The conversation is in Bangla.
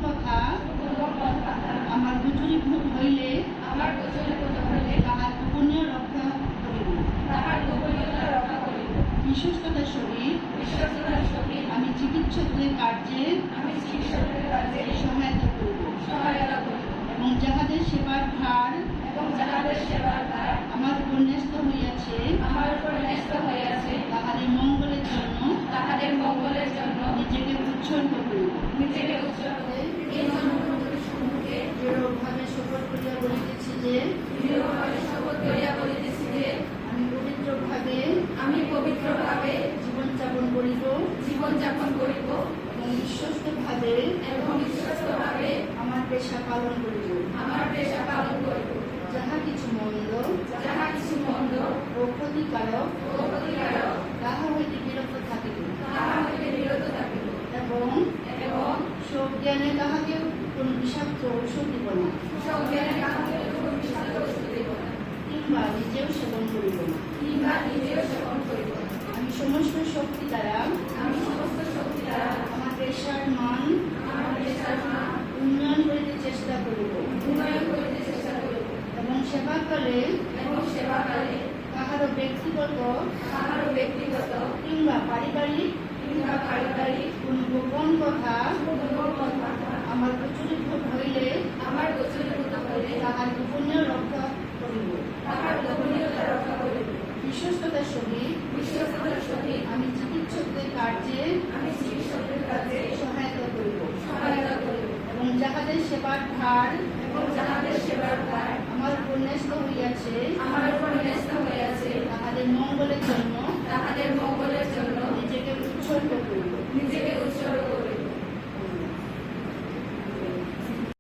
কথা আমার গুজরীভূত হইলে তাহার গোপনীয় রক্ষা করিব। বিশ্বস্ততার সহিত আমি চিকিৎসকদের কার্যে সহায়তা করিব এবং যাহাদের সেবার ভার আমার উপর ন্যস্ত হইয়াছে তাহাদের মঙ্গলের জন্য নিজেকে উৎসর্গ করিব। দৃঢ়ভাবে শপথ করিয়া বলিতেছি যে আমি পবিত্রভাবে জীবনযাপন করিব এবং বিশ্বস্তভাবে আমার পেশা পালন করিব। যাহা কিছু মন্দ ও ক্ষতিকারক তাহা হইতে বিরত থাকিব এবং সজ্ঞানে তাহাকে কোন বিষাক্ত ঔষধ দিব না কিংবা নিজেও সেবন করিব না। আমি সমস্ত শক্তি দ্বারা আমার পেশার মান উন্নয়ন করিতে চেষ্টা করিব এবং সেবাকালে কাহারও ব্যক্তিগত কিংবা পারিবারিক কোন গোপন কথা আমার প্রচলিত হইলে তাহার গোপনীয় রক্ষা করিব। বিশ্বস্ততার সহিত আমি চিকিৎসকদের কার্যে সহায়তা করিব এবং যাহাদের সেবার ভার আমার উপর ন্যস্ত হইয়াছে